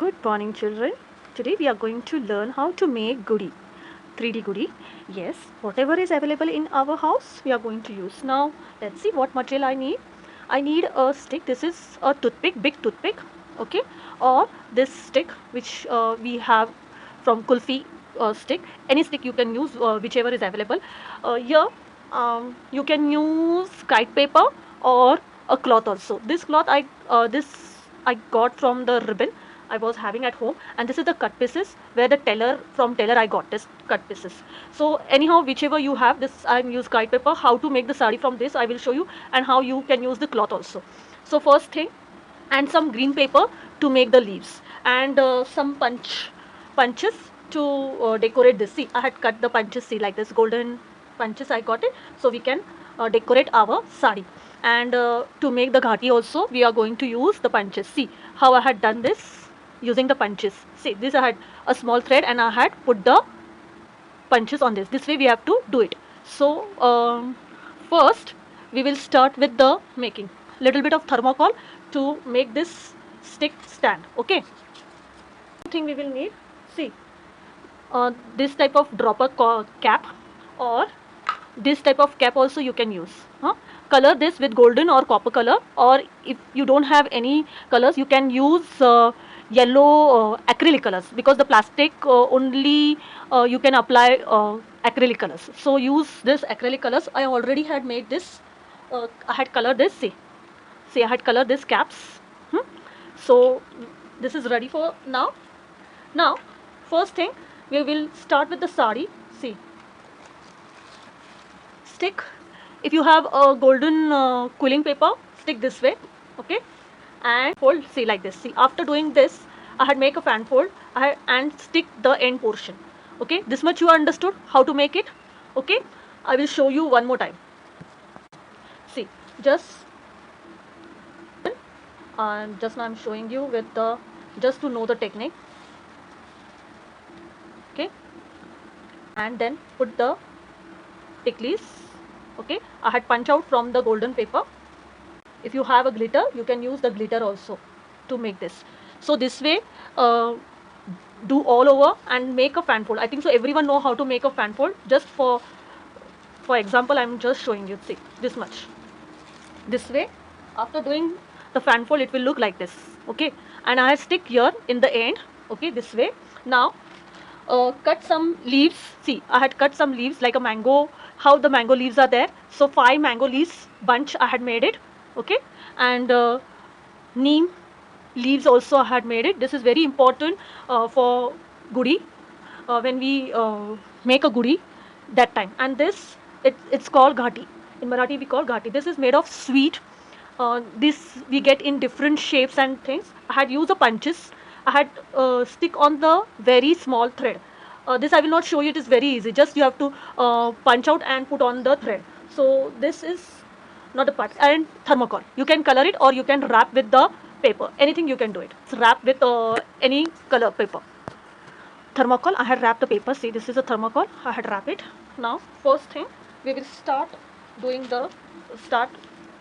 Good morning, children. Today we are going to learn how to make goody, 3D goody. Yes, whatever is available in our house, we are going to use. Now, let's see what material I need. I need a stick. This is a toothpick, big toothpick, okay, or this stick which we have from Kulfi stick. Any stick you can use, whichever is available. Here, you can use kite paper or a cloth also. This cloth I got from the ribbon I was having at home, and this is the cut pieces where the tailor I got this cut pieces. So anyhow, whichever you have, this I use kite paper. How to make the sari from this I will show you, and how you can use the cloth also. So first thing, and some green paper to make the leaves, and some punches to decorate this. See, I had cut the punches, see, like this golden punches I got it, so we can decorate our sari. And to make the ghati also, we are going to use the punches. See how I had done this using the punches. See, this I had a small thread and I had put the punches on this way we have to do it. So first we will start with the making little bit of thermocol to make this stick stand. Okay, thing we will need, see, this type of dropper cap, or this type of cap also you can use. Color this with golden or copper color, or if you don't have any colors, you can use yellow acrylic colors, because the plastic only you can apply acrylic colors. So use this acrylic colors. I already had made this. I had colored this. See, I had colored this caps. So this is ready for now. Now, first thing, we will start with the sari. See, stick, if you have a golden quilling paper, stick this way, okay, and fold. See, like this. See, after doing this, I had make a fan fold and stick the end portion. Okay, this much you understood how to make it. Okay, I will show you one more time. See, just now I'm showing you with the, just to know the technique. Okay, and then put the ticklies. Okay, I had punch out from the golden paper. If you have a glitter, you can use the glitter also to make this. So this way, do all over and make a fan fold. I think so everyone know how to make a fan fold. Just for example, I'm just showing you. See, this much. This way, after doing the fan fold, it will look like this. Okay, and I stick here in the end. Okay, this way. Now cut some leaves. See, I had cut some leaves like a mango, how the mango leaves are there. So 5 mango leaves bunch I had made it. Okay, and neem leaves also I had made it. This is very important for goody, when we make a goody that time. And this, it's called ghati. In Marathi we call ghati. This is made of sweet. This we get in different shapes and things. I had used the punches. I had stick on the very small thread. This I will not show you. It is very easy. Just you have to punch out and put on the thread. So this is not a part. And thermocol, you can color it or you can wrap with the paper. Anything you can do it. It's wrap with any color paper. Thermocol, I had wrapped the paper. See, this is a thermocol. I had wrapped it. Now first thing, we will start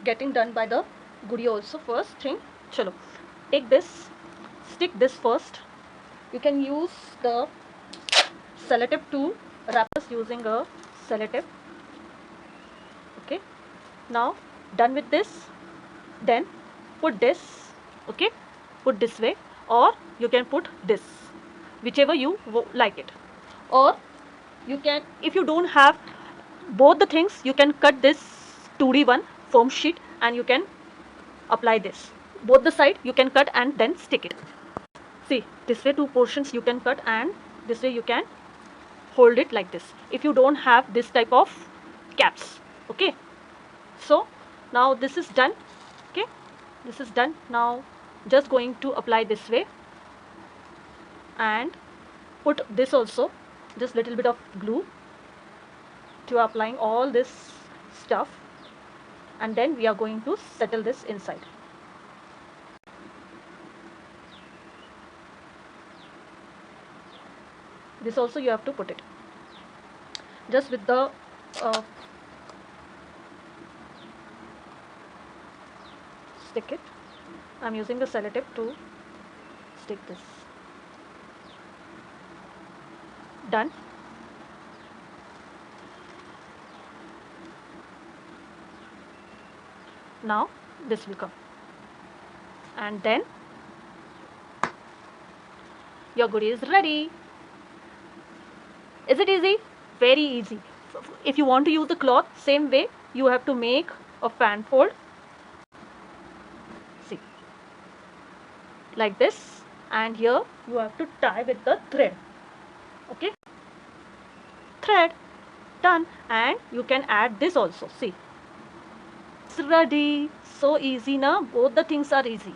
getting done by the goody also. First thing, chalo, take this, stick this first. You can use the sellotape to wrap this, using a sellotape. Okay, now done with this, then put this. Okay, put this way, or you can put this, whichever you like it. Or you can, if you don't have both the things, you can cut this 2D one foam sheet and you can apply this. Both the side you can cut and then stick it. See, this way 2 portions you can cut, and this way you can hold it like this, if you don't have this type of caps. Okay, so now this is done. Okay, this is done. Now just going to apply this way and put this also, just little bit of glue to applying all this stuff, and then we are going to settle this inside. This also you have to put it just with the stick it. I'm using the sellotape to stick this. Done. Now this will come, and then your goodie is ready. Is it easy? Very easy. If you want to use the cloth, same way you have to make a fan fold. See, like this, and here you have to tie with the thread. Okay, thread, done. And you can add this also. See, it's ready. So easy now. Both the things are easy.